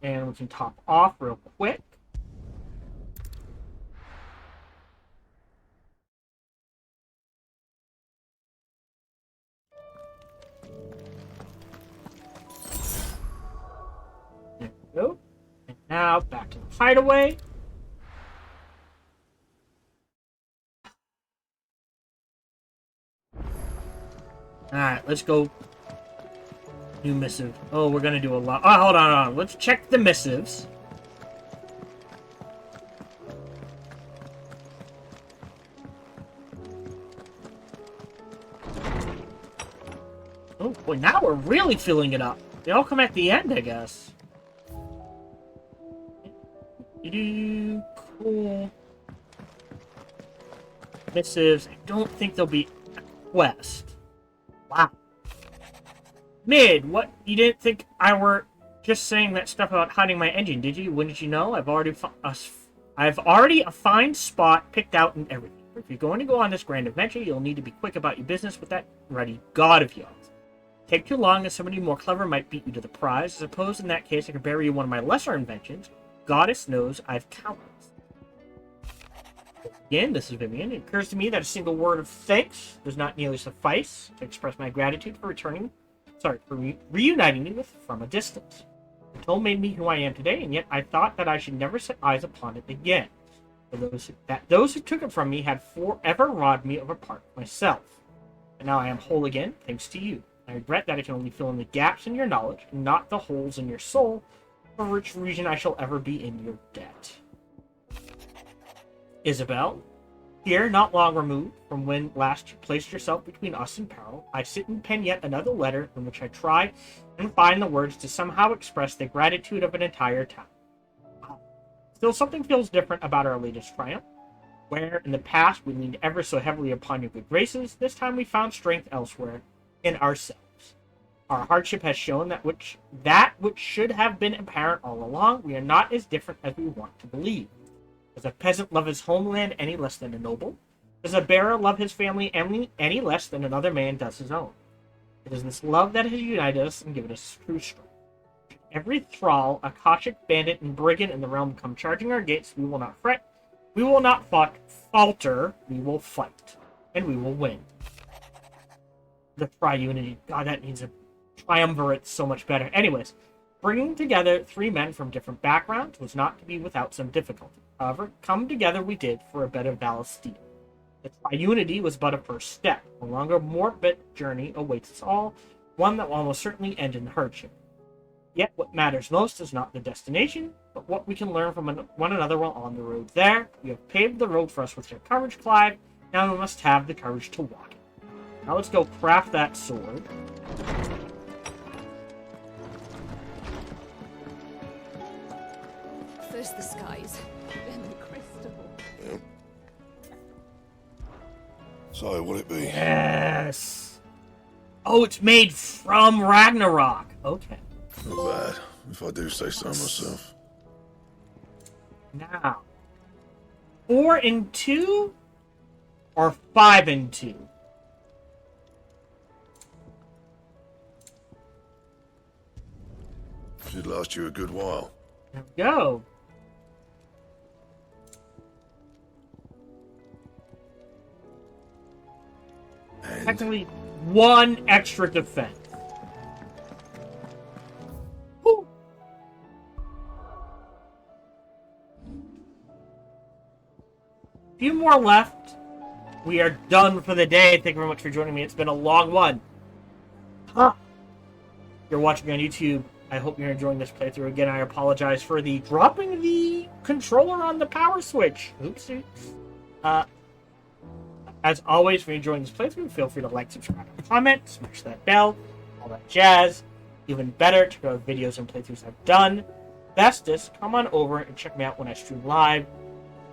And we can top off real quick. There we go. And now back to the hideaway. Alright, let's go. New missive. Oh, we're gonna do a lot. Oh, hold on. Let's check the missives. Oh, boy, now we're really filling it up. They all come at the end, I guess. Cool. Missives. I don't think they'll be a quest. Wow. Mid, what? You didn't think I were just saying that stuff about hiding my engine, did you? Wouldn't you know? I've already a fine spot picked out and everything. If you're going to go on this grand adventure, you'll need to be quick about your business with that ruddy god of yours. Take too long and somebody more clever might beat you to the prize. I suppose in that case I could bury you one of my lesser inventions. Goddess knows I've countless. Again, this is Vivian. It occurs to me that a single word of thanks does not nearly suffice to express my gratitude for reuniting me with from a distance. The toll made me who I am today, and yet I thought that I should never set eyes upon it again. For those who took it from me had forever robbed me of a part of myself. And now I am whole again, thanks to you. I regret that I can only fill in the gaps in your knowledge, and not the holes in your soul, for which reason I shall ever be in your debt. Isabel, here, not long removed from when last you placed yourself between us and peril, I sit and pen yet another letter in which I try and find the words to somehow express the gratitude of an entire town. Still, something feels different about our latest triumph. Where in the past we leaned ever so heavily upon your good graces, this time we found strength elsewhere, in ourselves. Our hardship has shown that which should have been apparent all along, we are not as different as we want to believe. Does a peasant love his homeland any less than a noble? Does a bearer love his family any less than another man does his own? It is this love that has united us and given us true strength. Every thrall, Akashic bandit, and brigand in the realm come charging our gates, we will not fret. We will not falter. We will fight. And we will win. The triunity. God, that means a triumvirate so much better. Anyways, Bringing together 3 men from different backgrounds was not to be without some difficulty. However, come together we did for a better Valisthea. The triunity was but a first step. A longer, more bit journey awaits us all, one that will almost certainly end in hardship. Yet what matters most is not the destination, but what we can learn from one another while on the road there. You have paved the road for us with your courage, Clive. Now we must have the courage to walk it. Now let's go craft that sword. First the skies, then the crystal. Yep. So, will it be? Yes! Oh, it's made from Ragnarok. Okay. Not bad, if I do say so myself. Now, 4 and 2 or 5 and 2? Should last you a good while. There we go. And Technically, 1 extra defense. Woo. Few more left. We are done for the day. Thank you very much for joining me. It's been a long one. Huh. You're watching me on YouTube. I hope you're enjoying this playthrough. Again, I apologize for the dropping the controller on the power switch. Oopsie. As always, if you're enjoying this playthrough, feel free to like, subscribe, and comment, smash that bell, all that jazz. Even better, check out videos and playthroughs I've done. Bestest, come on over and check me out when I stream live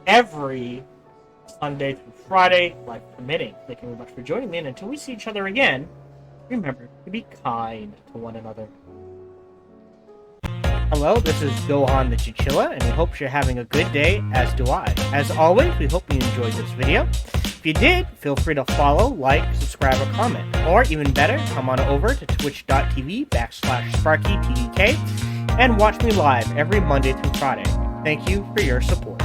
every Sunday through Friday, life permitting. Thank you very much for joining me, and until we see each other again, remember to be kind to one another. Hello, this is Gohan the Chinchilla, and we hope you're having a good day, as do I. As always, we hope you enjoyed this video. If you did, feel free to follow, like, subscribe, or comment. Or even better, come on over to twitch.tv/SparkyTDK and watch me live every Monday through Friday. Thank you for your support.